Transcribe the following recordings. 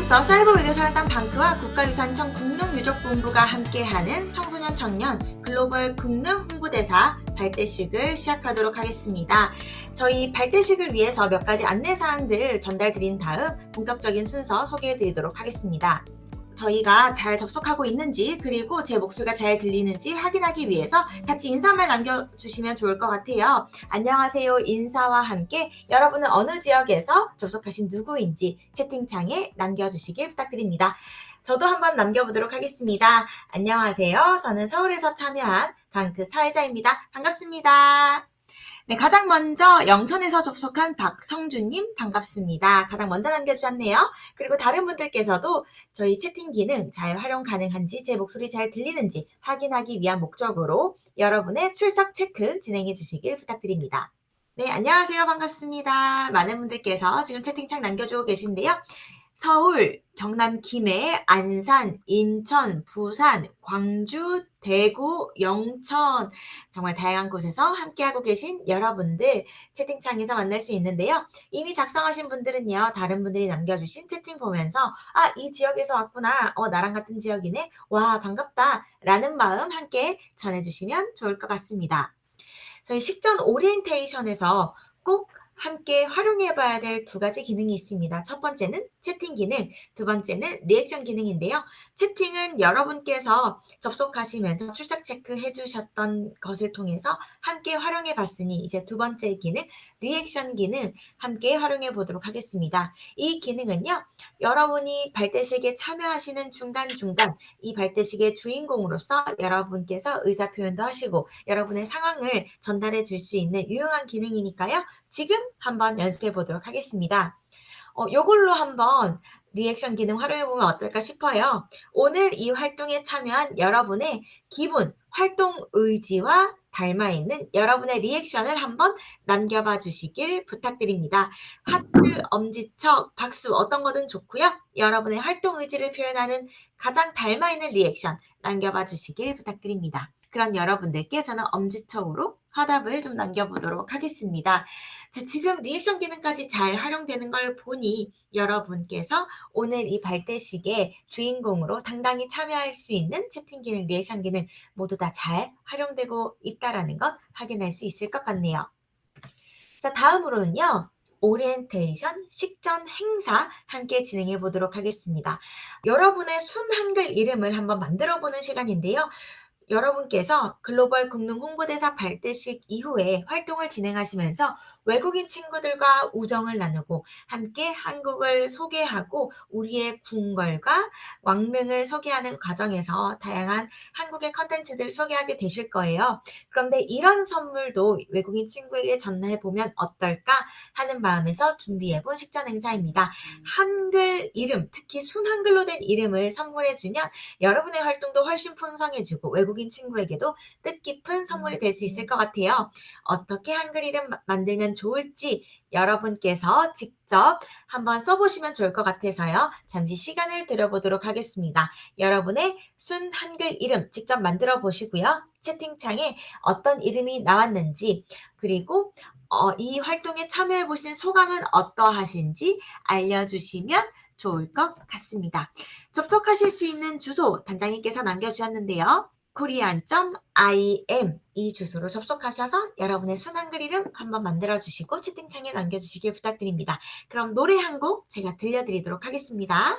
지금부터 사이버 외교사단 방크와 국가유산청 국능유적본부가 함께하는 청소년 청년 글로벌 국능 홍보대사 발대식을 시작하도록 하겠습니다. 저희 발대식을 위해서 몇 가지 안내사항들 전달드린 다음 본격적인 순서 소개해드리도록 하겠습니다. 저희가 잘 접속하고 있는지 그리고 제 목소리가 잘 들리는지 확인하기 위해서 같이 인사말 남겨주시면 좋을 것 같아요. 안녕하세요 인사와 함께 여러분은 어느 지역에서 접속하신 누구인지 채팅창에 남겨주시길 부탁드립니다. 저도 한번 남겨보도록 하겠습니다. 안녕하세요. 저는 서울에서 참여한 방크 사회자입니다. 반갑습니다. 네, 가장 먼저 영천에서 접속한 박성주님 반갑습니다. 가장 먼저 남겨주셨네요. 그리고 다른 분들께서도 저희 채팅 기능 잘 활용 가능한지 제 목소리 잘 들리는지 확인하기 위한 목적으로 여러분의 출석 체크 진행해 주시길 부탁드립니다. 네, 안녕하세요. 반갑습니다. 많은 분들께서 지금 채팅창 남겨주고 계신데요. 서울, 경남 김해, 안산, 인천, 부산, 광주, 대구, 영천 정말 다양한 곳에서 함께하고 계신 여러분들 채팅창에서 만날 수 있는데요. 이미 작성하신 분들은요. 다른 분들이 남겨주신 채팅 보면서 이 지역에서 왔구나. 나랑 같은 지역이네. 와 반갑다. 라는 마음 함께 전해주시면 좋을 것 같습니다. 저희 식전 오리엔테이션에서 꼭 함께 활용해봐야 될 두 가지 기능이 있습니다. 첫 번째는 채팅 기능, 두 번째는 리액션 기능인데요. 채팅은 여러분께서 접속하시면서 출석 체크해 주셨던 것을 통해서 함께 활용해 봤으니 이제 두 번째 기능, 리액션 기능 함께 활용해 보도록 하겠습니다. 이 기능은요. 여러분이 발대식에 참여하시는 중간중간 이 발대식의 주인공으로서 여러분께서 의사표현도 하시고 여러분의 상황을 전달해 줄 수 있는 유용한 기능이니까요. 지금 한번 연습해 보도록 하겠습니다. 요걸로 한번 리액션 기능 활용해 보면 어떨까 싶어요. 오늘 이 활동에 참여한 여러분의 기분, 활동 의지와 닮아 있는 여러분의 리액션을 한번 남겨봐 주시길 부탁드립니다. 하트, 엄지척, 박수 어떤 거든 좋고요. 여러분의 활동 의지를 표현하는 가장 닮아 있는 리액션 남겨봐 주시길 부탁드립니다. 그런 여러분들께 저는 엄지척으로 화답을 좀 남겨보도록 하겠습니다. 자, 지금 리액션 기능까지 잘 활용되는 걸 보니 여러분께서 오늘 이 발대식의 주인공으로 당당히 참여할 수 있는 채팅 기능, 리액션 기능 모두 다 잘 활용되고 있다는 것 확인할 수 있을 것 같네요. 자, 다음으로는요. 오리엔테이션 식전 행사 함께 진행해 보도록 하겠습니다. 여러분의 순 한글 이름을 한번 만들어 보는 시간인데요. 여러분께서 글로벌 국능 홍보대사 발대식 이후에 활동을 진행하시면서 외국인 친구들과 우정을 나누고 함께 한국을 소개하고 우리의 궁궐과 왕릉을 소개하는 과정에서 다양한 한국의 컨텐츠들을 소개하게 되실 거예요. 그런데 이런 선물도 외국인 친구에게 전해보면 어떨까 하는 마음에서 준비해본 식전 행사입니다. 한글 이름, 특히 순한글로 된 이름을 선물해주면 여러분의 활동도 훨씬 풍성해지고 외국인 친구에게도 뜻깊은 선물이 될 수 있을 것 같아요. 어떻게 한글 이름 만들면 좋을지 여러분께서 직접 한번 써보시면 좋을 것 같아서요. 잠시 시간을 들여보도록 하겠습니다. 여러분의 순 한글 이름 직접 만들어 보시고요. 채팅창에 어떤 이름이 나왔는지 그리고 이 활동에 참여해 보신 소감은 어떠하신지 알려주시면 좋을 것 같습니다. 접속하실 수 있는 주소 단장님께서 남겨주셨는데요. korean.im 이 주소로 접속하셔서 여러분의 순 한글 이름 한번 만들어주시고 채팅창에 남겨주시길 부탁드립니다. 그럼 노래 한 곡 제가 들려드리도록 하겠습니다.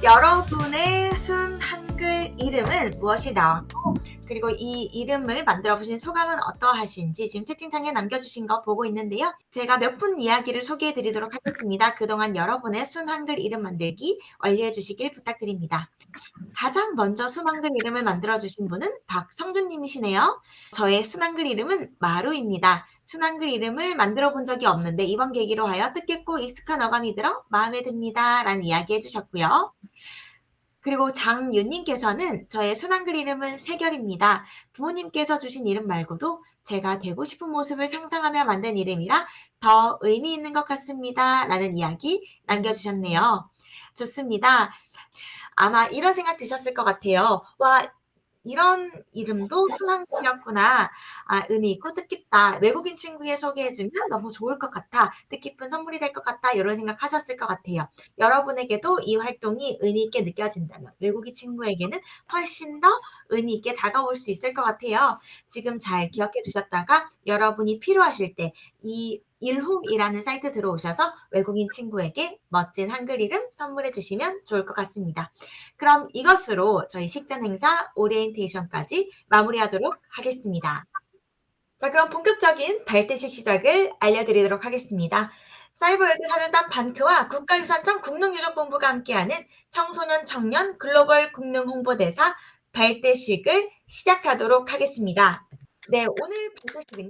여러분의 순 한글 이름은 무엇이 나왔고, 그리고 이 이름을 만들어 보신 소감은 어떠하신지 지금 채팅창에 남겨주신 거 보고 있는데요. 제가 몇 분 이야기를 소개해 드리도록 하겠습니다. 그동안 여러분의 순 한글 이름 만들기 완료해 주시길 부탁드립니다. 가장 먼저 순 한글 이름을 만들어 주신 분은 박성준 님이시네요. 저의 순 한글 이름은 마루입니다. 순 한글 이름을 만들어 본 적이 없는데 이번 계기로 하여 뜻깊고 익숙한 어감이 들어 마음에 듭니다. 라는 이야기 해주셨고요. 그리고 장윤님께서는 저의 순 한글 이름은 세결입니다. 부모님께서 주신 이름 말고도 제가 되고 싶은 모습을 상상하며 만든 이름이라 더 의미 있는 것 같습니다. 라는 이야기 남겨주셨네요. 좋습니다. 아마 이런 생각 드셨을 것 같아요. 와, 이런 이름도 순한글이었구나. 아, 의미 있고 뜻깊다. 외국인 친구에 소개해주면 너무 좋을 것 같아. 뜻깊은 선물이 될 것 같다. 이런 생각 하셨을 것 같아요. 여러분에게도 이 활동이 의미 있게 느껴진다면 외국인 친구에게는 훨씬 더 의미 있게 다가올 수 있을 것 같아요. 지금 잘 기억해 두셨다가 여러분이 필요하실 때 이 일홈이라는 사이트 들어오셔서 외국인 친구에게 멋진 한글 이름 선물해 주시면 좋을 것 같습니다. 그럼 이것으로 저희 식전 행사 오리엔테이션까지 마무리하도록 하겠습니다. 자, 그럼 본격적인 발대식 시작을 알려드리도록 하겠습니다. 사이버월드 사절단 반크와 국가유산청 국능유적본부가 함께하는 청소년 청년 글로벌 국능 홍보대사 발대식을 시작하도록 하겠습니다. 네, 오늘 발대식은요,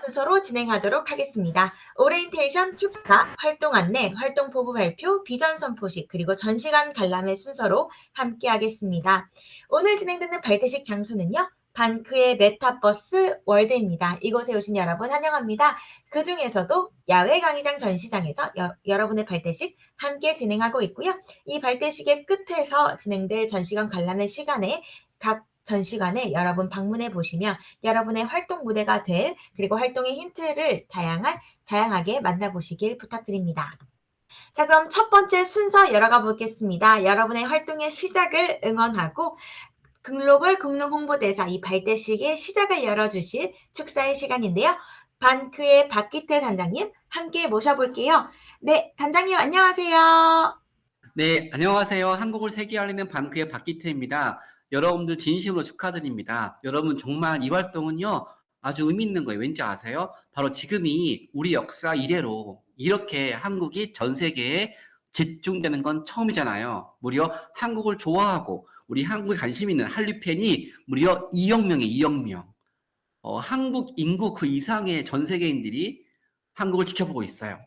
순서로 진행하도록 하겠습니다. 오리엔테이션 축사, 활동 안내, 활동 포부 발표, 비전 선포식, 그리고 전시관 관람의 순서로 함께 하겠습니다. 오늘 진행되는 발대식 장소는요, 반크의 메타버스 월드입니다. 이곳에 오신 여러분 환영합니다. 그 중에서도 야외 강의장 전시장에서 여러분의 발대식 함께 진행하고 있고요. 이 발대식의 끝에서 진행될 전시관 관람의 시간에 각 전시관에 여러분 방문해 보시면 여러분의 활동 무대가 될, 그리고 활동의 힌트를 다양하게 만나보시길 부탁드립니다. 자, 그럼 첫 번째 순서 열어가 보겠습니다. 여러분의 활동의 시작을 응원하고 글로벌 국능 홍보대사 이 발대식의 시작을 열어주실 축사의 시간인데요. 반크의 박기태 단장님 함께 모셔볼게요. 네, 단장님 안녕하세요. 네, 안녕하세요. 한국을 세계에 알리는 반크의 박기태입니다. 여러분들 진심으로 축하드립니다. 여러분 정말 이 활동은요, 아주 의미 있는 거예요. 왠지 아세요? 바로 지금이 우리 역사 이래로 이렇게 한국이 전 세계에 집중되는 건 처음이잖아요. 무려 한국을 좋아하고 우리 한국에 관심 있는 한류 팬이 무려 2억 명이에요, 2억 명. 한국 인구 그 이상의 전 세계인들이 한국을 지켜보고 있어요.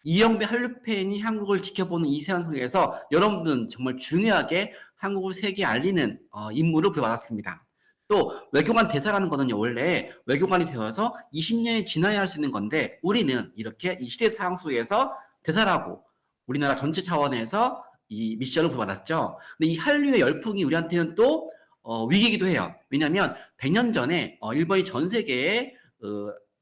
이영배 한류 팬이 한국을 지켜보는 이 세상 속에서 여러분들은 정말 중요하게 한국을 세계에 알리는 임무를 부여받았습니다. 또 외교관 대사라는 거는요, 원래 외교관이 되어서 20년이 지나야 할 수 있는 건데 우리는 이렇게 이 시대 상황 속에서 대사라고 우리나라 전체 차원에서 이 미션을 부여받았죠. 근데 이 한류의 열풍이 우리한테는 또 위기이기도 해요. 왜냐하면 100년 전에 일본이 전 세계에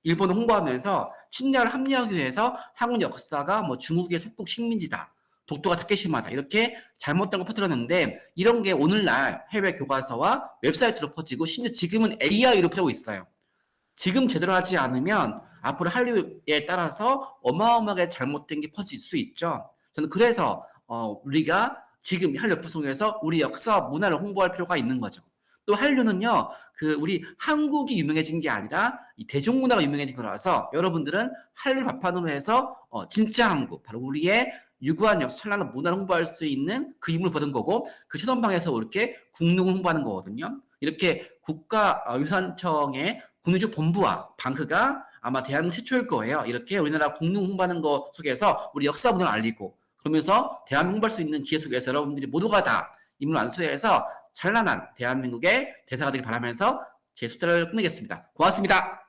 일본을 홍보하면서 침략을 합리화하기 위해서 한국 역사가 뭐 중국의 속국 식민지다, 독도가 타케시마다 이렇게 잘못된 걸 퍼뜨렸는데 이런 게 오늘날 해외 교과서와 웹사이트로 퍼지고 심지어 지금은 AI로 퍼지고 있어요. 지금 제대로 하지 않으면 앞으로 한류에 따라서 어마어마하게 잘못된 게 퍼질 수 있죠. 저는 그래서 우리가 지금 한류 열풍 속에서 우리 역사 문화를 홍보할 필요가 있는 거죠. 또 한류는요, 우리 한국이 유명해진 게 아니라 이 대중문화가 유명해진 거라서 여러분들은 한류 발판으로 해서 진짜 한국, 바로 우리의 유구한 역사, 찬란한 문화를 홍보할 수 있는 그 힘을 받은 거고 그 최선방에서 이렇게 국능을 홍보하는 거거든요. 이렇게 국가유산청의 국립본부와 방크가 아마 대한민국 최초일 거예요. 이렇게 우리나라 국능 홍보하는 거 속에서 우리 역사 문화를 알리고 그러면서 대한민국 홍보할 수 있는 기회 속에서 여러분들이 모두가 다 임무를 완수해서 찬란한 대한민국의 대사가 되길 바라면서 제 수다를 끝내겠습니다. 고맙습니다.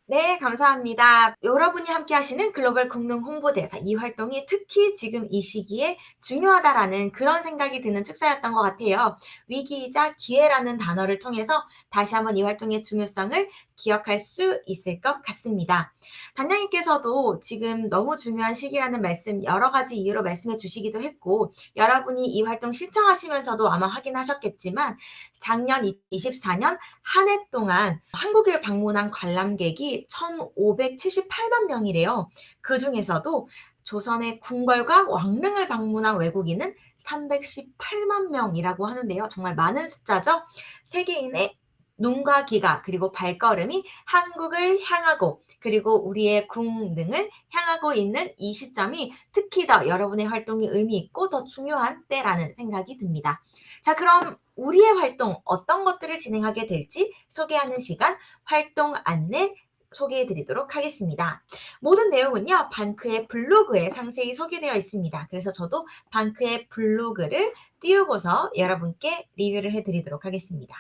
네, 감사합니다. 여러분이 함께 하시는 글로벌 국능 홍보대사 이 활동이 특히 지금 이 시기에 중요하다라는 그런 생각이 드는 축사였던 것 같아요. 위기이자 기회라는 단어를 통해서 다시 한번 이 활동의 중요성을 기억할 수 있을 것 같습니다. 단장님께서도 지금 너무 중요한 시기라는 말씀 여러 가지 이유로 말씀해 주시기도 했고 여러분이 이 활동 신청하시면서도 아마 확인하셨겠지만 작년 24년 한 해 동안 한국을 방문한 관람객이 1,578만 명이래요. 그 중에서도 조선의 궁궐과 왕릉을 방문한 외국인은 318만 명이라고 하는데요. 정말 많은 숫자죠. 세계인의 눈과 귀가 그리고 발걸음이 한국을 향하고 그리고 우리의 궁릉을 향하고 있는 이 시점이 특히 더 여러분의 활동이 의미 있고 더 중요한 때라는 생각이 듭니다. 자, 그럼 우리의 활동 어떤 것들을 진행하게 될지 소개하는 시간 활동 안내 소개해 드리도록 하겠습니다. 모든 내용은요, 반크의 블로그에 상세히 소개되어 있습니다. 그래서 저도 반크의 블로그를 띄우고서 여러분께 리뷰를 해 드리도록 하겠습니다.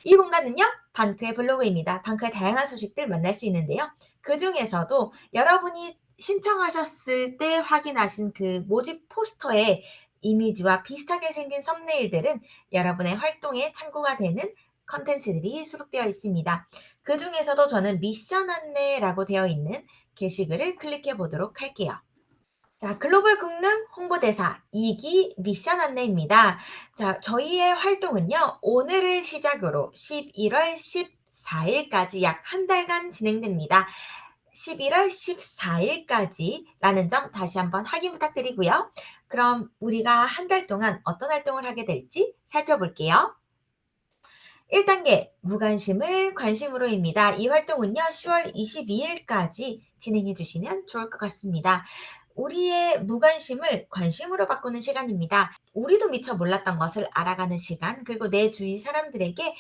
이 공간은요, 반크의 블로그입니다. 반크의 다양한 소식들 만날 수 있는데요. 그 중에서도 여러분이 신청하셨을 때 확인하신 그 모집 포스터의 이미지와 비슷하게 생긴 썸네일들은 여러분의 활동에 참고가 되는 컨텐츠들이 수록되어 있습니다. 그 중에서도 저는 미션 안내라고 되어 있는 게시글을 클릭해 보도록 할게요. 자, 글로벌 국능 홍보대사 2기 미션 안내입니다. 자, 저희의 활동은요, 오늘을 시작으로 11월 14일까지 약 한 달간 진행됩니다. 11월 14일까지라는 점 다시 한번 확인 부탁드리고요. 그럼 우리가 한 달 동안 어떤 활동을 하게 될지 살펴볼게요. 1단계 무관심을 관심으로입니다. 이 활동은요, 10월 22일까지 진행해 주시면 좋을 것 같습니다. 우리의 무관심을 관심으로 바꾸는 시간입니다. 우리도 미처 몰랐던 것을 알아가는 시간, 그리고 내 주위 사람들에게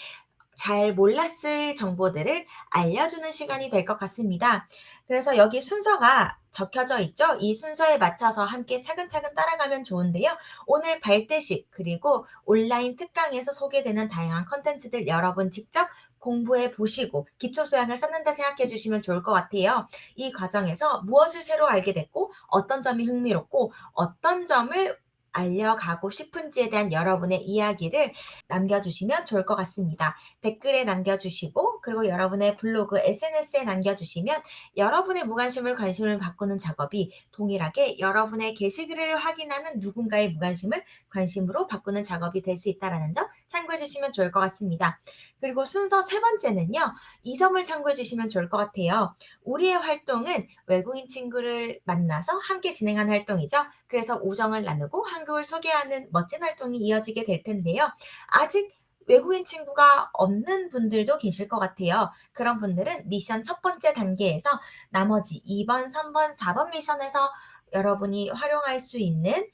잘 몰랐을 정보들을 알려주는 시간이 될 것 같습니다. 그래서 여기 순서가 적혀져 있죠? 이 순서에 맞춰서 함께 차근차근 따라가면 좋은데요. 오늘 발대식 그리고 온라인 특강에서 소개되는 다양한 컨텐츠들 여러분 직접 공부해 보시고 기초 소양을 쌓는다 생각해 주시면 좋을 것 같아요. 이 과정에서 무엇을 새로 알게 됐고 어떤 점이 흥미롭고 어떤 점을 알려가고 싶은지에 대한 여러분의 이야기를 남겨주시면 좋을 것 같습니다. 댓글에 남겨주시고 그리고 여러분의 블로그, SNS에 남겨주시면 여러분의 무관심을 관심을 바꾸는 작업이 동일하게 여러분의 게시글을 확인하는 누군가의 무관심을 관심으로 바꾸는 작업이 될 수 있다는 점 참고해 주시면 좋을 것 같습니다. 그리고 순서 세 번째는요. 이 점을 참고해 주시면 좋을 것 같아요. 우리의 활동은 외국인 친구를 만나서 함께 진행하는 활동이죠. 그래서 우정을 나누고 한국을 소개하는 멋진 활동이 이어지게 될 텐데요. 아직 외국인 친구가 없는 분들도 계실 것 같아요. 그런 분들은 미션 첫 번째 단계에서 나머지 2번, 3번, 4번 미션에서 여러분이 활용할 수 있는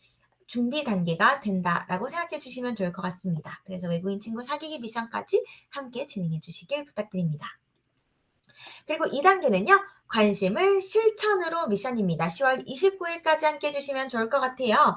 준비 단계가 된다라고 생각해 주시면 좋을 것 같습니다. 그래서 외국인 친구 사귀기 미션까지 함께 진행해 주시길 부탁드립니다. 그리고 2단계는요. 관심을 실천으로 미션입니다. 10월 29일까지 함께 해주시면 좋을 것 같아요.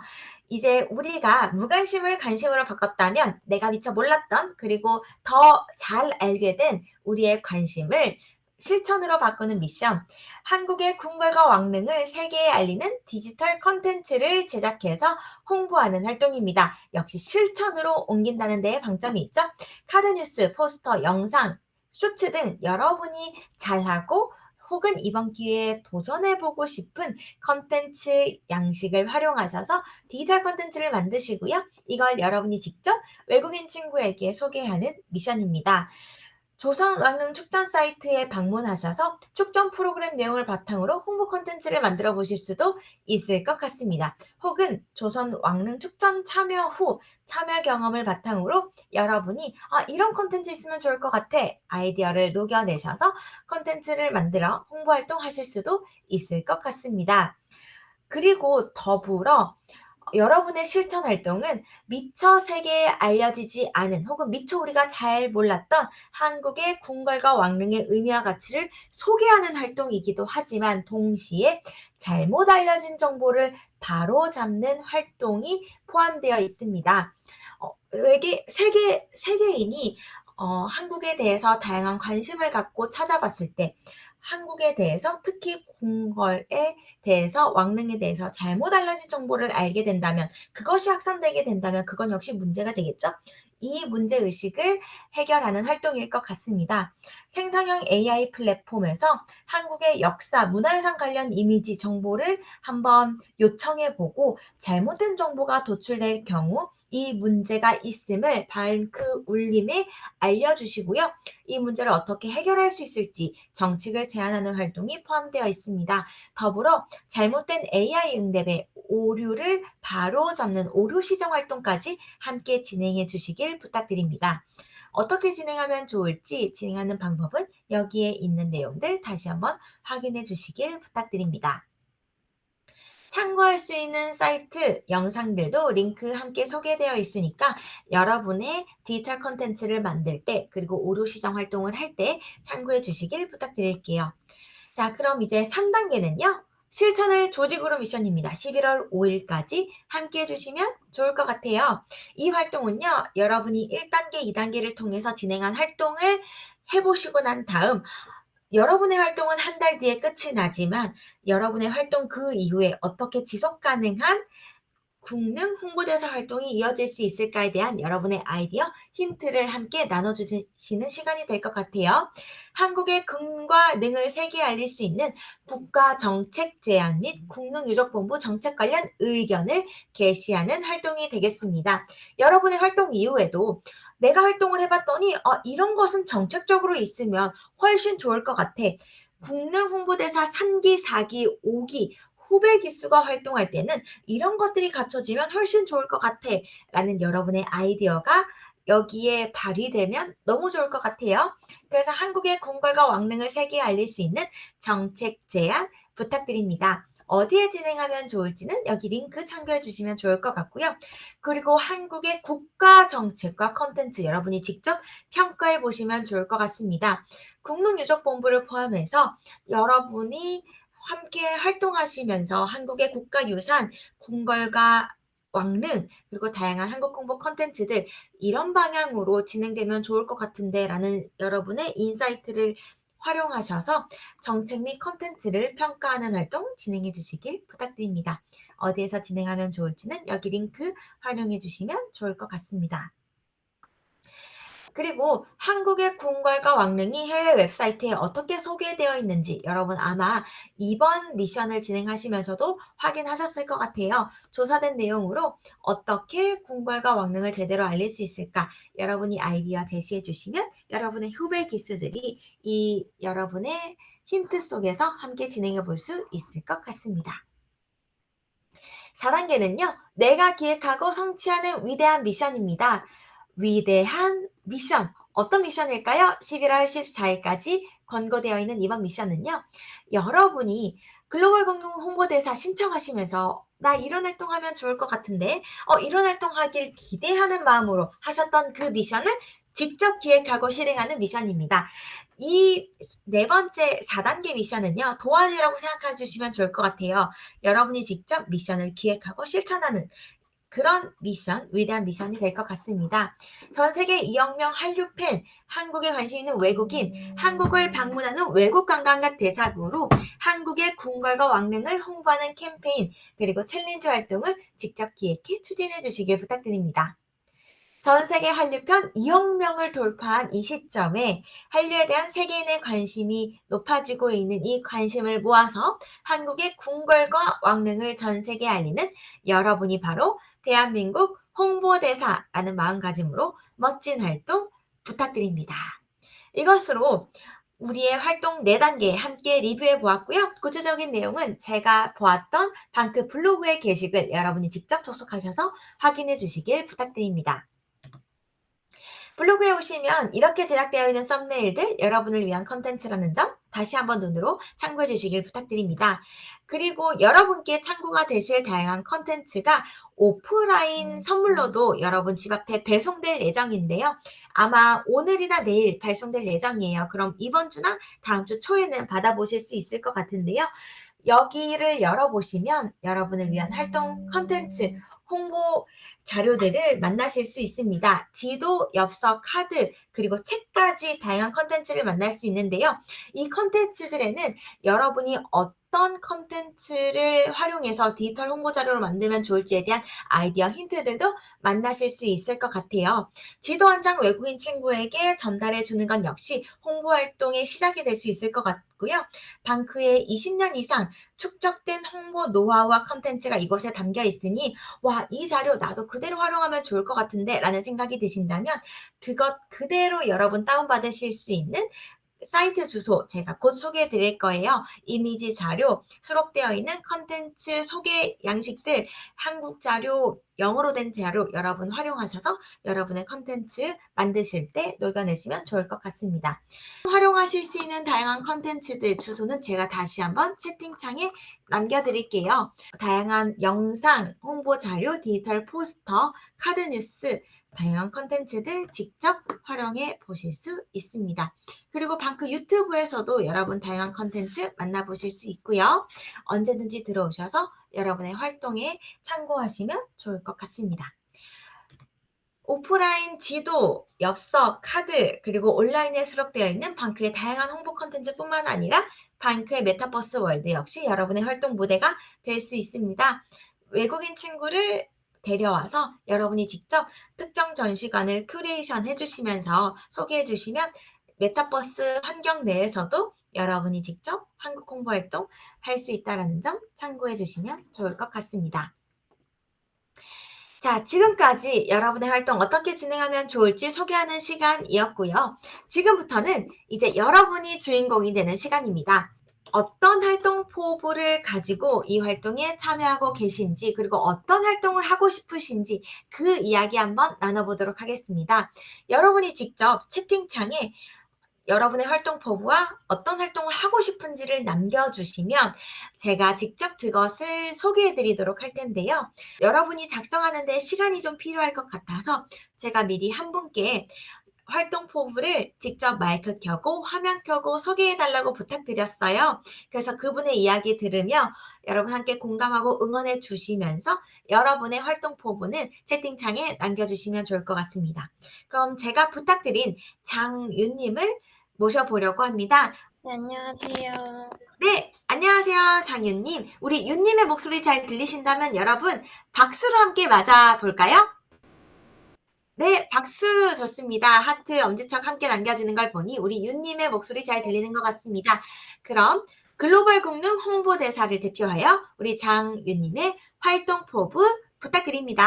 이제 우리가 무관심을 관심으로 바꿨다면 내가 미처 몰랐던 그리고 더 잘 알게 된 우리의 관심을 실천으로 바꾸는 미션. 한국의 궁궐과 왕릉을 세계에 알리는 디지털 콘텐츠를 제작해서 홍보하는 활동입니다. 역시 실천으로 옮긴다는 데에 방점이 있죠. 카드뉴스, 포스터, 영상, 쇼츠 등 여러분이 잘하고 혹은 이번 기회에 도전해보고 싶은 컨텐츠 양식을 활용하셔서 디지털 컨텐츠를 만드시고요. 이걸 여러분이 직접 외국인 친구에게 소개하는 미션입니다. 조선 왕릉 축전 사이트에 방문하셔서 축전 프로그램 내용을 바탕으로 홍보 콘텐츠를 만들어 보실 수도 있을 것 같습니다. 혹은 조선 왕릉 축전 참여 후 참여 경험을 바탕으로 여러분이 이런 콘텐츠 있으면 좋을 것 같아 아이디어를 녹여내셔서 콘텐츠를 만들어 홍보 활동하실 수도 있을 것 같습니다. 그리고 더불어 여러분의 실천 활동은 미처 세계에 알려지지 않은 혹은 미처 우리가 잘 몰랐던 한국의 궁궐과 왕릉의 의미와 가치를 소개하는 활동이기도 하지만 동시에 잘못 알려진 정보를 바로잡는 활동이 포함되어 있습니다. 세계인이 한국에 대해서 다양한 관심을 갖고 찾아봤을 때 한국에 대해서 특히 궁궐에 대해서 왕릉에 대해서 잘못 알려진 정보를 알게 된다면 그것이 확산되게 된다면 그건 역시 문제가 되겠죠. 이 문제의식을 해결하는 활동일 것 같습니다. 생성형 AI 플랫폼에서 한국의 역사, 문화유산 관련 이미지 정보를 한번 요청해보고 잘못된 정보가 도출될 경우 이 문제가 있음을 방크 울림에 알려주시고요. 이 문제를 어떻게 해결할 수 있을지 정책을 제안하는 활동이 포함되어 있습니다. 더불어 잘못된 AI 응답의 오류를 바로 잡는 오류 시정 활동까지 함께 진행해 주시길 부탁드립니다. 어떻게 진행하면 좋을지 진행하는 방법은 여기에 있는 내용들 다시 한번 확인해 주시길 부탁드립니다. 참고할 수 있는 사이트, 영상들도 링크 함께 소개되어 있으니까 여러분의 디지털 콘텐츠를 만들 때 그리고 오류 시정 활동을 할 때 참고해 주시길 부탁드릴게요. 자, 그럼 이제 3단계는요. 실천을 조직으로 미션입니다. 11월 5일까지 함께 해주시면 좋을 것 같아요. 이 활동은요. 여러분이 1단계, 2단계를 통해서 진행한 활동을 해보시고 난 다음 여러분의 활동은 한 달 뒤에 끝이 나지만 여러분의 활동 그 이후에 어떻게 지속 가능한 국능 홍보대사 활동이 이어질 수 있을까에 대한 여러분의 아이디어, 힌트를 함께 나눠주시는 시간이 될 것 같아요. 한국의 긍과 능을 세계에 알릴 수 있는 국가 정책 제안 및 국능유족본부 정책 관련 의견을 게시하는 활동이 되겠습니다. 여러분의 활동 이후에도 내가 활동을 해봤더니 이런 것은 정책적으로 있으면 훨씬 좋을 것 같아. 국능 홍보대사 3기, 4기, 5기 후배 기수가 활동할 때는 이런 것들이 갖춰지면 훨씬 좋을 것 같아 라는 여러분의 아이디어가 여기에 발휘되면 너무 좋을 것 같아요. 그래서 한국의 궁궐과 왕릉을 세계에 알릴 수 있는 정책 제안 부탁드립니다. 어디에 진행하면 좋을지는 여기 링크 참고해 주시면 좋을 것 같고요. 그리고 한국의 국가 정책과 콘텐츠 여러분이 직접 평가해 보시면 좋을 것 같습니다. 국민유족본부를 포함해서 여러분이 함께 활동하시면서 한국의 국가유산, 궁궐과 왕릉, 그리고 다양한 한국 홍보 콘텐츠들 이런 방향으로 진행되면 좋을 것 같은데 라는 여러분의 인사이트를 활용하셔서 정책 및 콘텐츠를 평가하는 활동 진행해 주시길 부탁드립니다. 어디에서 진행하면 좋을지는 여기 링크 활용해 주시면 좋을 것 같습니다. 그리고 한국의 궁궐과 왕릉이 해외 웹사이트에 어떻게 소개되어 있는지 여러분 아마 이번 미션을 진행하시면서도 확인하셨을 것 같아요. 조사된 내용으로 어떻게 궁궐과 왕릉을 제대로 알릴 수 있을까 여러분이 아이디어 제시해 주시면 여러분의 후배 기수들이 이 여러분의 힌트 속에서 함께 진행해 볼 수 있을 것 같습니다. 4단계는요. 내가 기획하고 성취하는 위대한 미션입니다. 위대한 미션. 어떤 미션일까요? 11월 14일까지 권고되어 있는 이번 미션은요. 여러분이 글로벌 공동 홍보대사 신청하시면서 나 이런 활동하면 좋을 것 같은데 이런 활동하길 기대하는 마음으로 하셨던 그 미션을 직접 기획하고 실행하는 미션입니다. 이 네 번째 4단계 미션은요. 도안이라고 생각해 주시면 좋을 것 같아요. 여러분이 직접 미션을 기획하고 실천하는 그런 미션, 위대한 미션이 될 것 같습니다. 전 세계 2억 명 한류 팬, 한국에 관심 있는 외국인, 한국을 방문하는 외국 관광객 대상으로 한국의 궁궐과 왕릉을 홍보하는 캠페인, 그리고 챌린지 활동을 직접 기획해 추진해 주시길 부탁드립니다. 전 세계 한류편 2억 명을 돌파한 이 시점에 한류에 대한 세계인의 관심이 높아지고 있는 이 관심을 모아서 한국의 궁궐과 왕릉을 전 세계에 알리는 여러분이 바로 대한민국 홍보대사라는 마음가짐으로 멋진 활동 부탁드립니다. 이것으로 우리의 활동 4단계 함께 리뷰해 보았고요. 구체적인 내용은 제가 보았던 방크 블로그의 게시글 여러분이 직접 접속하셔서 확인해 주시길 부탁드립니다. 블로그에 오시면 이렇게 제작되어 있는 썸네일들 여러분을 위한 컨텐츠라는 점 다시 한번 눈으로 참고해 주시길 부탁드립니다. 그리고 여러분께 참고가 되실 다양한 컨텐츠가 오프라인 선물로도 여러분 집 앞에 배송될 예정인데요. 아마 오늘이나 내일 발송될 예정이에요. 그럼 이번 주나 다음 주 초에는 받아보실 수 있을 것 같은데요. 여기를 열어보시면 여러분을 위한 활동 컨텐츠, 홍보 자료들을 만나실 수 있습니다. 지도, 엽서, 카드, 그리고 책까지 다양한 컨텐츠를 만날 수 있는데요. 이 컨텐츠들에는 여러분이 어떤 컨텐츠를 활용해서 디지털 홍보 자료를 만들면 좋을지에 대한 아이디어 힌트들도 만나실 수 있을 것 같아요. 지도 한 장 외국인 친구에게 전달해 주는 건 역시 홍보 활동의 시작이 될 수 있을 것 같고요. 방크의 20년 이상 축적된 홍보 노하우와 컨텐츠가 이곳에 담겨 있으니 와, 이 자료 나도 그대로 활용하면 좋을 것 같은데 라는 생각이 드신다면 그것 그대로 여러분 다운받으실 수 있는 사이트 주소 제가 곧 소개해 드릴 거예요. 이미지 자료, 수록되어 있는 컨텐츠 소개 양식들, 한국 자료, 영어로 된 자료 여러분 활용하셔서 여러분의 컨텐츠 만드실 때 녹여내시면 좋을 것 같습니다. 활용하실 수 있는 다양한 컨텐츠들 주소는 제가 다시 한번 채팅창에 남겨드릴게요. 다양한 영상, 홍보 자료, 디지털 포스터, 카드 뉴스, 다양한 컨텐츠들 직접 활용해 보실 수 있습니다. 그리고 방크 유튜브에서도 여러분 다양한 컨텐츠 만나보실 수 있고요. 언제든지 들어오셔서 여러분의 활동에 참고하시면 좋을 것 같습니다. 오프라인 지도, 엽서, 카드, 그리고 온라인에 수록되어 있는 방크의 다양한 홍보 컨텐츠뿐만 아니라 방크의 메타버스 월드 역시 여러분의 활동 무대가 될 수 있습니다. 외국인 친구를 데려와서 여러분이 직접 특정 전시관을 큐레이션 해주시면서 소개해 주시면 메타버스 환경 내에서도 여러분이 직접 한국 홍보 활동 할 수 있다는 점 참고해 주시면 좋을 것 같습니다. 자, 지금까지 여러분의 활동 어떻게 진행하면 좋을지 소개하는 시간이었고요. 지금부터는 이제 여러분이 주인공이 되는 시간입니다. 어떤 활동 포부를 가지고 이 활동에 참여하고 계신지, 그리고 어떤 활동을 하고 싶으신지 그 이야기 한번 나눠보도록 하겠습니다. 여러분이 직접 채팅창에 여러분의 활동 포부와 어떤 활동을 하고 싶은지를 남겨주시면 제가 직접 그것을 소개해 드리도록 할 텐데요. 여러분이 작성하는 데 시간이 좀 필요할 것 같아서 제가 미리 한 분께 활동 포부를 직접 마이크 켜고 화면 켜고 소개해 달라고 부탁드렸어요. 그래서 그분의 이야기 들으며 여러분 함께 공감하고 응원해 주시면서 여러분의 활동 포부는 채팅창에 남겨주시면 좋을 것 같습니다. 그럼 제가 부탁드린 장윤님을 모셔보려고 합니다. 네, 안녕하세요. 네, 안녕하세요, 장윤님. 우리 윤님의 목소리 잘 들리신다면 여러분 박수로 함께 맞아볼까요? 네, 박수 좋습니다. 하트, 엄지척 함께 남겨지는 걸 보니 우리 윤님의 목소리 잘 들리는 것 같습니다. 그럼 글로벌 국능 홍보대사를 대표하여 우리 장윤님의 활동 포부 부탁드립니다.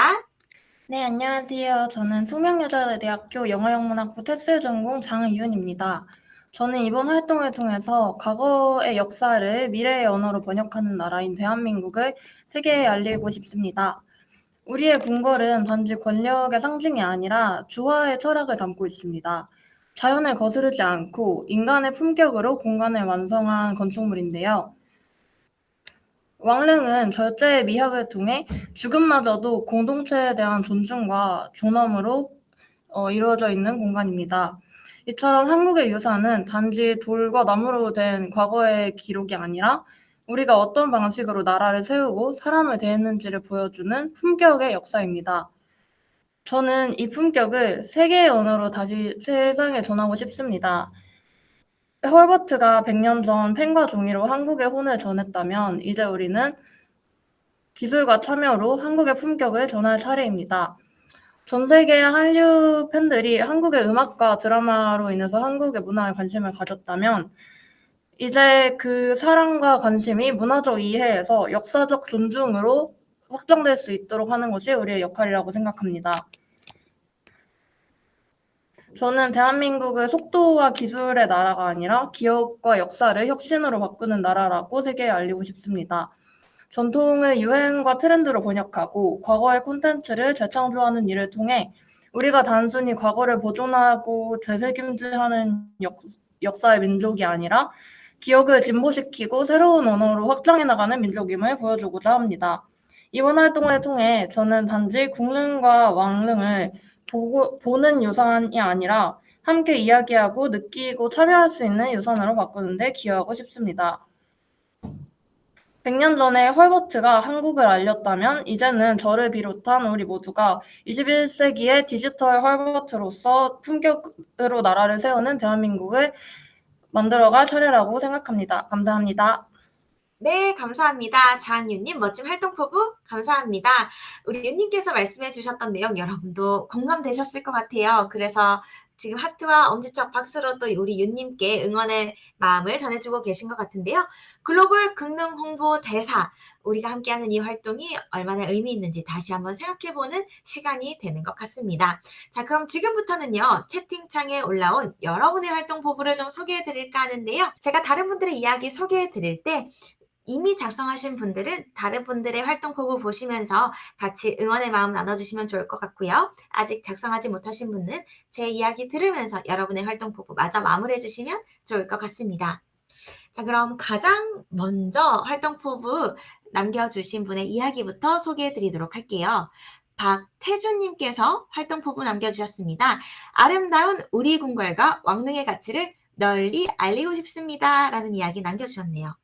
네, 안녕하세요. 저는 숙명여자대학교 영어영문학부 테스 전공 장의윤입니다. 저는 이번 활동을 통해서 과거의 역사를 미래의 언어로 번역하는 나라인 대한민국을 세계에 알리고 싶습니다. 우리의 궁궐은 단지 권력의 상징이 아니라 조화의 철학을 담고 있습니다. 자연을 거스르지 않고 인간의 품격으로 공간을 완성한 건축물인데요. 왕릉은 절제의 미학을 통해 죽음마저도 공동체에 대한 존중과 존엄으로 이루어져 있는 공간입니다. 이처럼 한국의 유산은 단지 돌과 나무로 된 과거의 기록이 아니라 우리가 어떤 방식으로 나라를 세우고 사람을 대했는지를 보여주는 품격의 역사입니다. 저는 이 품격을 세계의 언어로 다시 세상에 전하고 싶습니다. 헐버트가 100년 전 펜과 종이로 한국의 혼을 전했다면 이제 우리는 기술과 참여로 한국의 품격을 전할 차례입니다. 전 세계 한류 팬들이 한국의 음악과 드라마로 인해서 한국의 문화에 관심을 가졌다면 이제 그 사랑과 관심이 문화적 이해에서 역사적 존중으로 확장될 수 있도록 하는 것이 우리의 역할이라고 생각합니다. 저는 대한민국을 속도와 기술의 나라가 아니라 기업과 역사를 혁신으로 바꾸는 나라라고 세계에 알리고 싶습니다. 전통을 유행과 트렌드로 번역하고 과거의 콘텐츠를 재창조하는 일을 통해 우리가 단순히 과거를 보존하고 되새김질하는 역사의 민족이 아니라 기억을 진보시키고 새로운 언어로 확장해 나가는 민족임을 보여주고자 합니다. 이번 활동을 통해 저는 단지 국릉과 왕릉을 보는 유산이 아니라 함께 이야기하고 느끼고 참여할 수 있는 유산으로 바꾸는 데 기여하고 싶습니다. 100년 전에 헐버트가 한국을 알렸다면 이제는 저를 비롯한 우리 모두가 21세기의 디지털 헐버트로서 품격으로 나라를 세우는 대한민국을 만들어갈 차례라고 생각합니다. 감사합니다. 네, 감사합니다. 장윤님, 멋진 활동 포부 감사합니다. 우리 윤님께서 말씀해 주셨던 내용 여러분도 공감되셨을 것 같아요. 그래서 지금 하트와 엄지척 박수로 또 우리 윤님께 응원의 마음을 전해주고 계신 것 같은데요. 글로벌 긍능 홍보 대사, 우리가 함께하는 이 활동이 얼마나 의미 있는지 다시 한번 생각해보는 시간이 되는 것 같습니다. 자, 그럼 지금부터는요, 채팅창에 올라온 여러분의 활동 포부를 좀 소개해 드릴까 하는데요. 제가 다른 분들의 이야기 소개해 드릴 때 이미 작성하신 분들은 다른 분들의 활동 포부 보시면서 같이 응원의 마음 나눠주시면 좋을 것 같고요. 아직 작성하지 못하신 분은 제 이야기 들으면서 여러분의 활동 포부 마저 마무리해 주시면 좋을 것 같습니다. 자, 그럼 가장 먼저 활동 포부 남겨주신 분의 이야기부터 소개해 드리도록 할게요. 박태준님께서 활동 포부 남겨주셨습니다. 아름다운 우리 궁궐과 왕릉의 가치를 널리 알리고 싶습니다. 라는 이야기 남겨주셨네요.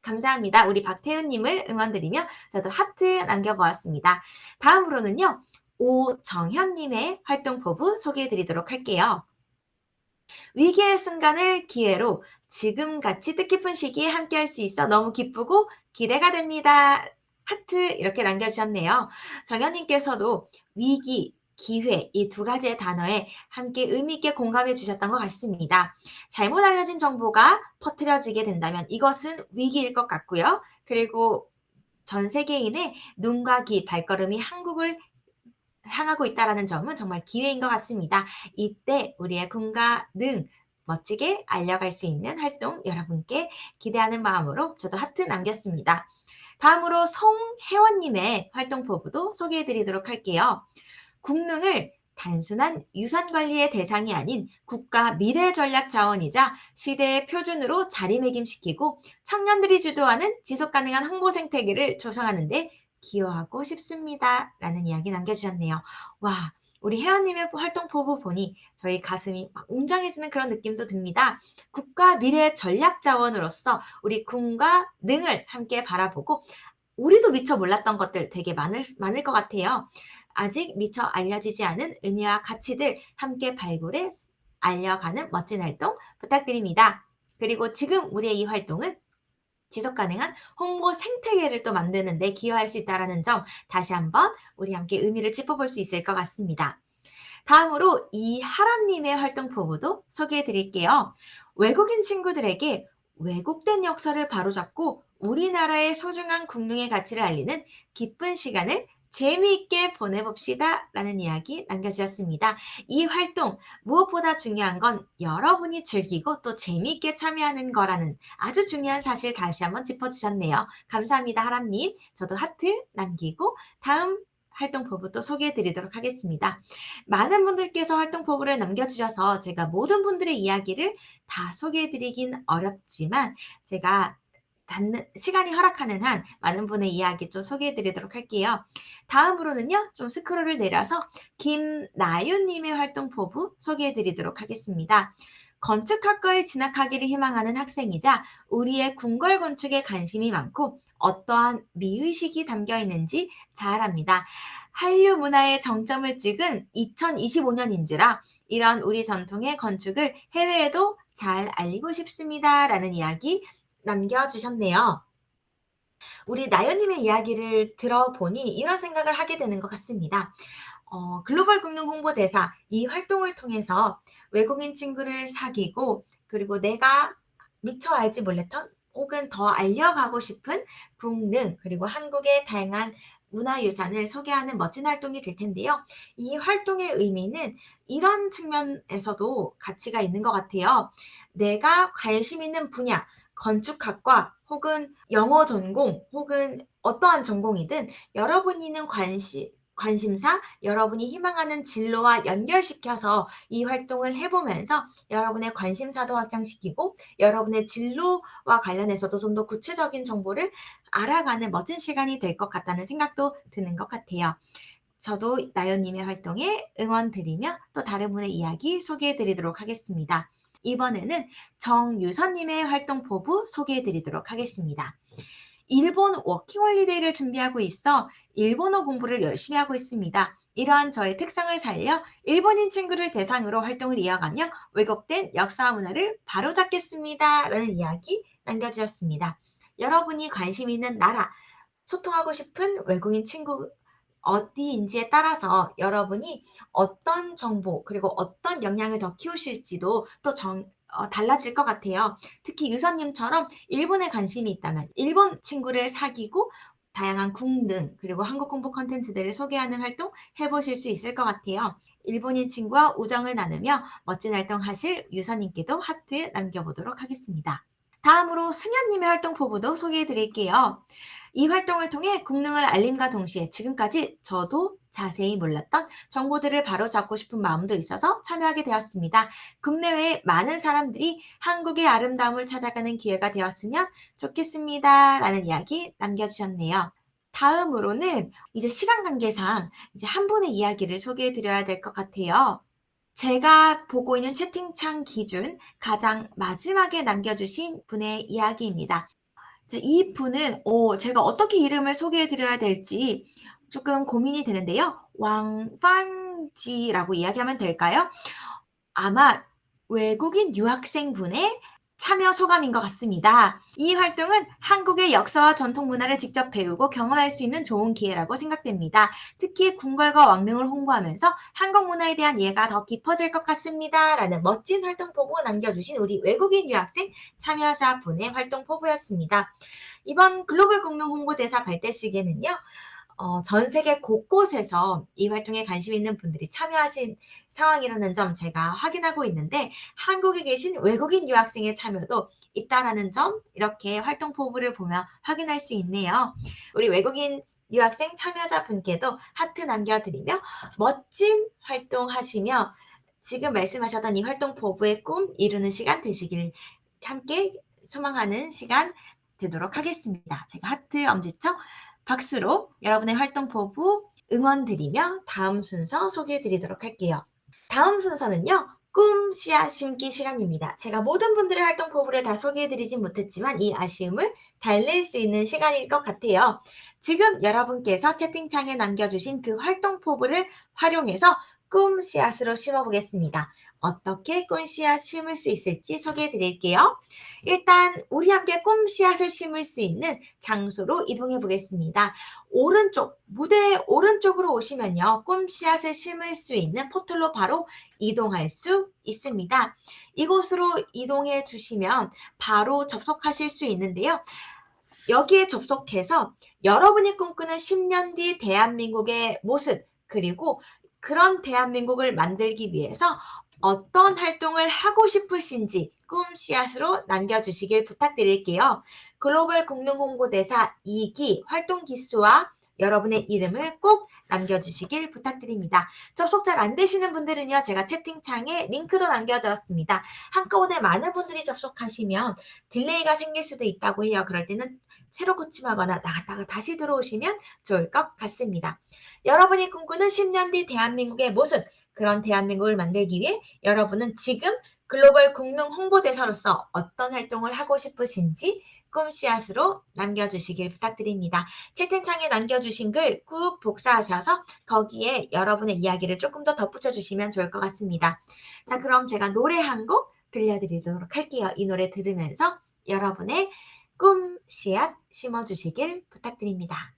감사합니다. 우리 박태훈님을 응원드리며 저도 하트 남겨보았습니다. 다음으로는요. 오정현님의 활동 포부 소개해드리도록 할게요. 위기의 순간을 기회로 지금같이 뜻깊은 시기에 함께할 수 있어 너무 기쁘고 기대가 됩니다. 하트 이렇게 남겨주셨네요. 정현님께서도 위기, 기회 이 두 가지의 단어에 함께 의미 있게 공감해 주셨던 것 같습니다. 잘못 알려진 정보가 퍼뜨려지게 된다면 이것은 위기일 것 같고요. 그리고 전 세계인의 눈과 귀, 발걸음이 한국을 향하고 있다는 점은 정말 기회인 것 같습니다. 이때 우리의 꿈과 능 멋지게 알려갈 수 있는 활동 여러분께 기대하는 마음으로 저도 하트 남겼습니다. 다음으로 송혜원님의 활동 포부도 소개해드리도록 할게요. 국능을 단순한 유산 관리의 대상이 아닌 국가 미래 전략 자원이자 시대의 표준으로 자리매김시키고 청년들이 주도하는 지속 가능한 홍보 생태계를 조성하는 데 기여하고 싶습니다. 라는 이야기 남겨주셨네요. 와, 우리 혜원님의 활동 포부 보니 저희 가슴이 막 웅장해지는 그런 느낌도 듭니다. 국가 미래 전략 자원으로서 우리 군과 능을 함께 바라보고 우리도 미처 몰랐던 것들 되게 많을 것 같아요. 아직 미처 알려지지 않은 의미와 가치들 함께 발굴해 알려가는 멋진 활동 부탁드립니다. 그리고 지금 우리의 이 활동은 지속 가능한 홍보 생태계를 또 만드는 데 기여할 수 있다는 점 다시 한번 우리 함께 의미를 짚어볼 수 있을 것 같습니다. 다음으로 이하람님의 활동 포부도 소개해 드릴게요. 외국인 친구들에게 왜곡된 역사를 바로잡고 우리나라의 소중한 국능의 가치를 알리는 기쁜 시간을 재미있게 보내봅시다 라는 이야기 남겨주셨습니다. 이 활동 무엇보다 중요한 건 여러분이 즐기고 또 재미있게 참여하는 거라는 아주 중요한 사실 다시 한번 짚어주셨네요. 감사합니다 하람님. 저도 하트 남기고 다음 활동 포부도 소개해드리도록 하겠습니다. 많은 분들께서 활동 포부를 남겨주셔서 제가 모든 분들의 이야기를 다 소개해드리긴 어렵지만 제가 시간이 허락하는 한 많은 분의 이야기 좀 소개해드리도록 할게요. 다음으로는요. 좀 스크롤을 내려서 김나윤님의 활동 포부 소개해드리도록 하겠습니다. 건축학과에 진학하기를 희망하는 학생이자 우리의 궁궐 건축에 관심이 많고 어떠한 미의식이 담겨 있는지 잘 압니다. 한류 문화의 정점을 찍은 2025년인지라 이런 우리 전통의 건축을 해외에도 잘 알리고 싶습니다. 라는 이야기 남겨주셨네요. 우리 나연님의 이야기를 들어보니 이런 생각을 하게 되는 것 같습니다. 글로벌 국능 홍보대사 이 활동을 통해서 외국인 친구를 사귀고 그리고 내가 미처 알지 몰랐던 혹은 더 알려가고 싶은 국능 그리고 한국의 다양한 문화유산을 소개하는 멋진 활동이 될 텐데요. 이 활동의 의미는 이런 측면에서도 가치가 있는 것 같아요. 내가 관심 있는 분야, 건축학과 혹은 영어 전공 혹은 어떠한 전공이든 여러분이 있는 관심사, 여러분이 희망하는 진로와 연결시켜서 이 활동을 해보면서 여러분의 관심사도 확장시키고 여러분의 진로와 관련해서도 좀 더 구체적인 정보를 알아가는 멋진 시간이 될 것 같다는 생각도 드는 것 같아요. 저도 나연님의 활동에 응원드리며 또 다른 분의 이야기 소개해드리도록 하겠습니다. 이번에는 정유선님의 활동 포부 소개해드리도록 하겠습니다. 일본 워킹홀리데이를 준비하고 있어 일본어 공부를 열심히 하고 있습니다. 이러한 저의 특성을 살려 일본인 친구를 대상으로 활동을 이어가며 왜곡된 역사와 문화를 바로잡겠습니다. 라는 이야기 남겨주셨습니다. 여러분이 관심 있는 나라, 소통하고 싶은 외국인 친구 어디인지에 따라서 여러분이 어떤 정보 그리고 어떤 역량을 더 키우실지도 또 달라질 것 같아요. 특히 유선님처럼 일본에 관심이 있다면 일본 친구를 사귀고 다양한 국능 그리고 한국 공부 콘텐츠들을 소개하는 활동 해보실 수 있을 것 같아요. 일본인 친구와 우정을 나누며 멋진 활동 하실 유선님께도 하트 남겨보도록 하겠습니다. 다음으로 승현님의 활동 포부도 소개해 드릴게요. 이 활동을 통해 국능을 알림과 동시에 지금까지 저도 자세히 몰랐던 정보들을 바로잡고 싶은 마음도 있어서 참여하게 되었습니다. 국내외에 많은 사람들이 한국의 아름다움을 찾아가는 기회가 되었으면 좋겠습니다. 라는 이야기 남겨주셨네요. 다음으로는 이제 시간 관계상 이제 한 분의 이야기를 소개해 드려야 될 것 같아요. 제가 보고 있는 채팅창 기준 가장 마지막에 남겨주신 분의 이야기입니다. 이 분은 제가 어떻게 이름을 소개해 드려야 될지 조금 고민이 되는데요. 왕판지라고 이야기하면 될까요? 아마 외국인 유학생분의 참여 소감인 것 같습니다. 이 활동은 한국의 역사와 전통 문화를 직접 배우고 경험할 수 있는 좋은 기회라고 생각됩니다. 특히 궁궐과 왕릉을 홍보하면서 한국 문화에 대한 이해가 더 깊어질 것 같습니다. 라는 멋진 활동 포부 남겨주신 우리 외국인 유학생 참여자분의 활동 포부였습니다. 이번 글로벌 국능 홍보대사 발대식에는요. 전 세계 곳곳에서 이 활동에 관심 있는 분들이 참여하신 상황이라는 점 제가 확인하고 있는데 한국에 계신 외국인 유학생의 참여도 있다라는 점 이렇게 활동 포부를 보면 확인할 수 있네요. 우리 외국인 유학생 참여자분께도 하트 남겨드리며 멋진 활동하시며 지금 말씀하셨던 이 활동 포부의 꿈 이루는 시간 되시길 함께 소망하는 시간 되도록 하겠습니다. 제가 하트 엄지척 박수로 여러분의 활동 포부 응원드리며 다음 순서 소개해드리도록 할게요. 다음 순서는요. 꿈 씨앗 심기 시간입니다. 제가 모든 분들의 활동 포부를 다 소개해드리진 못했지만 이 아쉬움을 달랠 수 있는 시간일 것 같아요. 지금 여러분께서 채팅창에 남겨주신 그 활동 포부를 활용해서 꿈 씨앗으로 심어보겠습니다. 어떻게 꿈 씨앗 심을 수 있을지 소개해 드릴게요. 일단 우리 함께 꿈 씨앗을 심을 수 있는 장소로 이동해 보겠습니다. 무대 오른쪽으로 오시면요. 꿈 씨앗을 심을 수 있는 포털로 바로 이동할 수 있습니다. 이곳으로 이동해 주시면 바로 접속하실 수 있는데요. 여기에 접속해서 여러분이 꿈꾸는 10년 뒤 대한민국의 모습 그리고 그런 대한민국을 만들기 위해서 어떤 활동을 하고 싶으신지 꿈 씨앗으로 남겨주시길 부탁드릴게요. 글로벌 국능 홍보대사 2기 활동 기수와 여러분의 이름을 꼭 남겨주시길 부탁드립니다. 접속 잘 안 되시는 분들은요. 제가 채팅창에 링크도 남겨주었습니다. 한꺼번에 많은 분들이 접속하시면 딜레이가 생길 수도 있다고 해요. 그럴 때는 새로 고침하거나 나갔다가 다시 들어오시면 좋을 것 같습니다. 여러분이 꿈꾸는 10년 뒤 대한민국의 모습, 그런 대한민국을 만들기 위해 여러분은 지금 글로벌 국능 홍보대사로서 어떤 활동을 하고 싶으신지 꿈 씨앗으로 남겨주시길 부탁드립니다. 채팅창에 남겨주신 글 꾹 복사하셔서 거기에 여러분의 이야기를 조금 더 덧붙여주시면 좋을 것 같습니다. 자, 그럼 제가 노래 한 곡 들려드리도록 할게요. 이 노래 들으면서 여러분의 꿈 씨앗 심어주시길 부탁드립니다.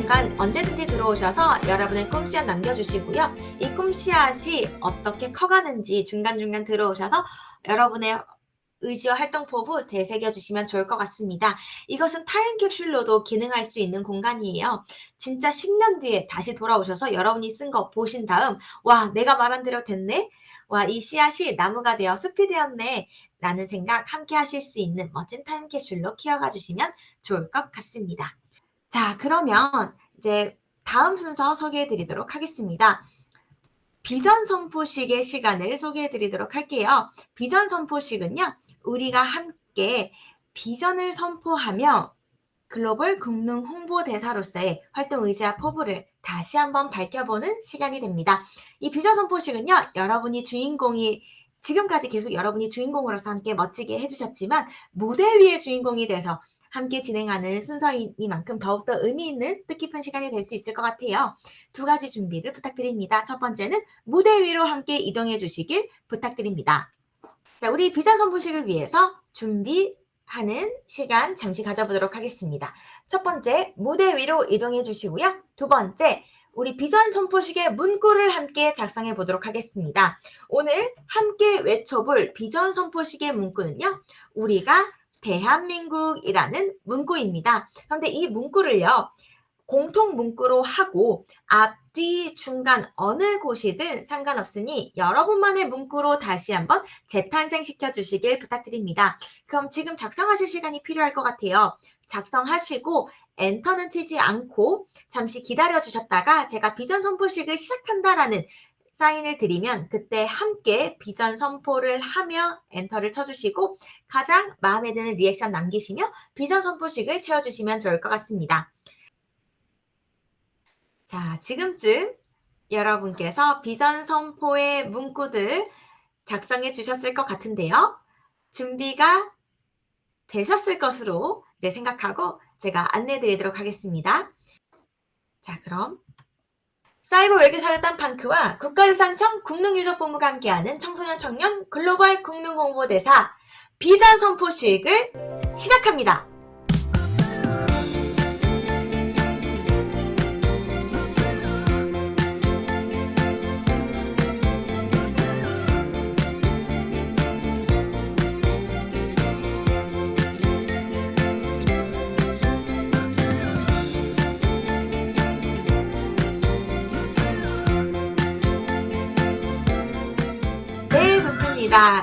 중간중간 언제든지 들어오셔서 여러분의 꿈 씨앗 남겨주시고요. 이 꿈 씨앗이 어떻게 커가는지 중간중간 들어오셔서 여러분의 의지와 활동 포부 되새겨주시면 좋을 것 같습니다. 이것은 타임캡슐로도 기능할 수 있는 공간이에요. 진짜 10년 뒤에 다시 돌아오셔서 여러분이 쓴 거 보신 다음 와, 내가 말한 대로 됐네? 와, 이 씨앗이 나무가 되어 숲이 되었네? 라는 생각 함께 하실 수 있는 멋진 타임캡슐로 키워가 주시면 좋을 것 같습니다. 자, 그러면 이제 다음 순서 소개해 드리도록 하겠습니다. 비전 선포식의 시간을 소개해 드리도록 할게요. 비전 선포식은요, 우리가 함께 비전을 선포하며 글로벌 금융 홍보대사로서의 활동 의지와 포부를 다시 한번 밝혀보는 시간이 됩니다. 이 비전 선포식은요, 지금까지 계속 여러분이 주인공으로서 함께 멋지게 해주셨지만 무대 위의 주인공이 돼서 함께 진행하는 순서이니만큼 더욱더 의미 있는 뜻깊은 시간이 될 수 있을 것 같아요. 두 가지 준비를 부탁드립니다. 첫 번째는 무대 위로 함께 이동해 주시길 부탁드립니다. 자, 우리 비전 선포식을 위해서 준비하는 시간 잠시 가져보도록 하겠습니다. 첫 번째, 무대 위로 이동해 주시고요. 두 번째, 우리 비전 선포식의 문구를 함께 작성해 보도록 하겠습니다. 오늘 함께 외쳐볼 비전 선포식의 문구는요, 우리가 대한민국이라는 문구입니다. 그런데 이 문구를요, 공통 문구로 하고 앞, 뒤, 중간 어느 곳이든 상관없으니 여러분만의 문구로 다시 한번 재탄생시켜 주시길 부탁드립니다. 그럼 지금 작성하실 시간이 필요할 것 같아요. 작성하시고 엔터는 치지 않고 잠시 기다려 주셨다가 제가 비전 선포식을 시작한다라는 사인을 드리면 그때 함께 비전 선포를 하며 엔터를 쳐주시고 가장 마음에 드는 리액션 남기시며 비전 선포식을 채워주시면 좋을 것 같습니다. 자, 지금쯤 여러분께서 비전 선포의 문구들 작성해 주셨을 것 같은데요. 준비가 되셨을 것으로 이제 생각하고 제가 안내해 드리도록 하겠습니다. 자, 그럼 사이버 외교사격단 방크와 국가유산청 국능유적본부가 함께하는 청소년 청년 글로벌 국능홍보대사 비전 선포식을 시작합니다.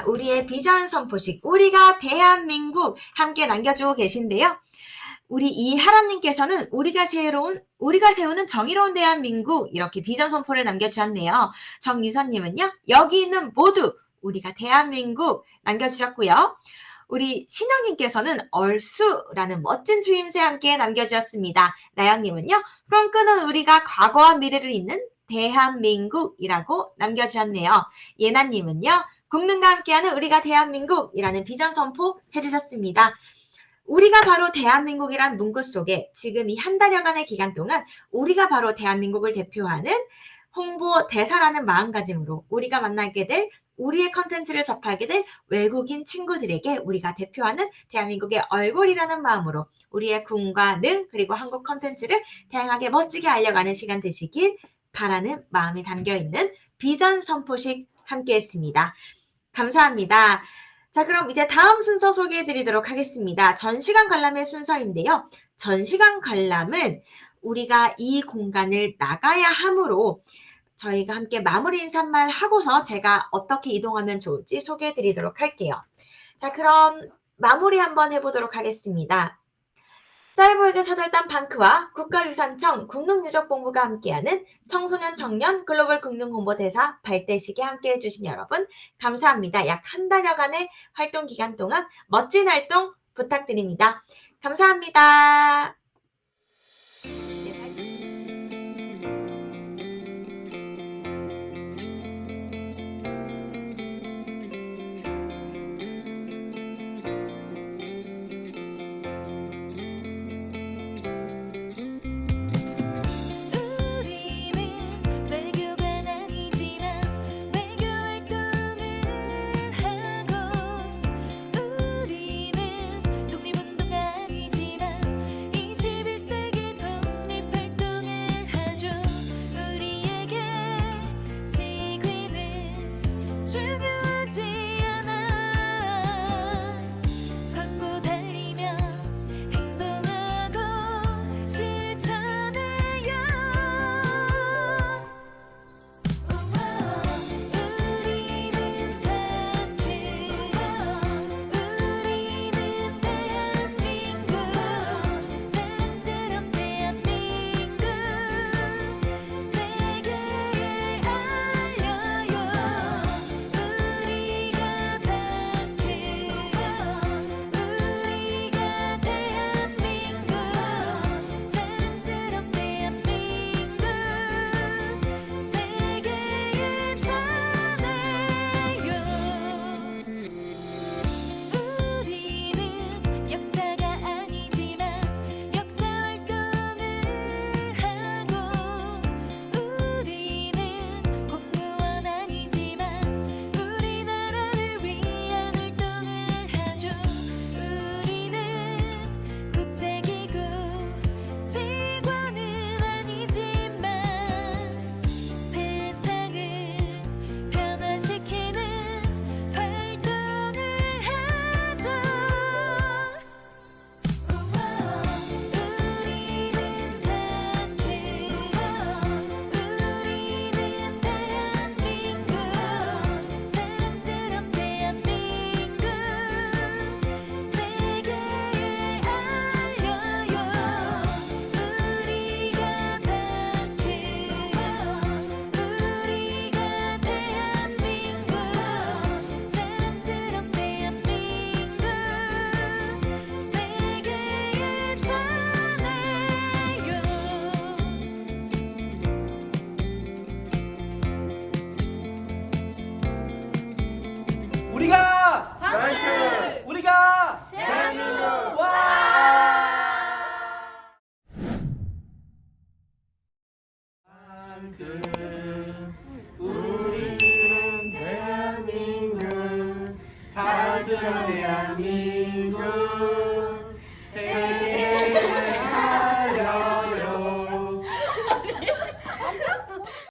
우리의 비전 선포식, 우리가 대한민국 함께 남겨주고 계신데요. 우리 이하람님께서는 우리가 세우는 정의로운 대한민국 이렇게 비전 선포를 남겨주셨네요. 정유선님은요, 여기 있는 모두 우리가 대한민국 남겨주셨고요. 우리 신영님께서는 얼쑤라는 멋진 주임새 함께 남겨주셨습니다. 나영님은요, 꿈꾸는 우리가 과거와 미래를 잇는 대한민국이라고 남겨주셨네요. 예나님은요, 국능과 함께하는 우리가 대한민국이라는 비전 선포 해주셨습니다. 우리가 바로 대한민국이란 문구 속에 지금 이 한 달여간의 기간 동안 우리가 바로 대한민국을 대표하는 홍보 대사라는 마음가짐으로 우리가 만나게 될 우리의 컨텐츠를 접하게 될 외국인 친구들에게 우리가 대표하는 대한민국의 얼굴이라는 마음으로 우리의 궁과 능 그리고 한국 컨텐츠를 다양하게 멋지게 알려가는 시간 되시길 바라는 마음이 담겨있는 비전 선포식 함께했습니다. 감사합니다. 자, 그럼 이제 다음 순서 소개해드리도록 하겠습니다. 전시관 관람의 순서인데요. 전시관 관람은 우리가 이 공간을 나가야 하므로 저희가 함께 마무리 인사말 하고서 제가 어떻게 이동하면 좋을지 소개해드리도록 할게요. 자, 그럼 마무리 한번 해보도록 하겠습니다. 사이버외교 사절단 방크와 국가유산청 국능유적본부가 함께하는 청소년 청년 글로벌 국능홍보대사 발대식에 함께해 주신 여러분 감사합니다. 약 한 달여간의 활동 기간 동안 멋진 활동 부탁드립니다. 감사합니다. 우리는 독립운동가 아니지만 이제 두렵지 않아 걷고 달리며 행동하고 실천해요 우리는 방크 우리는 대한민국 자랑스러운 대한민국 세계에 알려요 우리가 방크 우리가 대한민국 자랑스러운 대한민국 세계에 전해요 우리는 역사가 아니지만 역사 활동을 하고 우리는 공무원 아니지만 우리나라를 위한 활동을 하죠 우리는 국제기구 직원은 아니지만 세상을 변화시키는 활동을 하죠 우리는 방크 우리는 대한민국 자랑스러운 대한민국 세계에 알려요 우리가 방크 우리가 대한민국 자랑스러운 대한민국 세계에 전해요 우리가 방크! 우리가 대한민국! 와! 방크 우리는 대한민국 자랑스러운 대한민국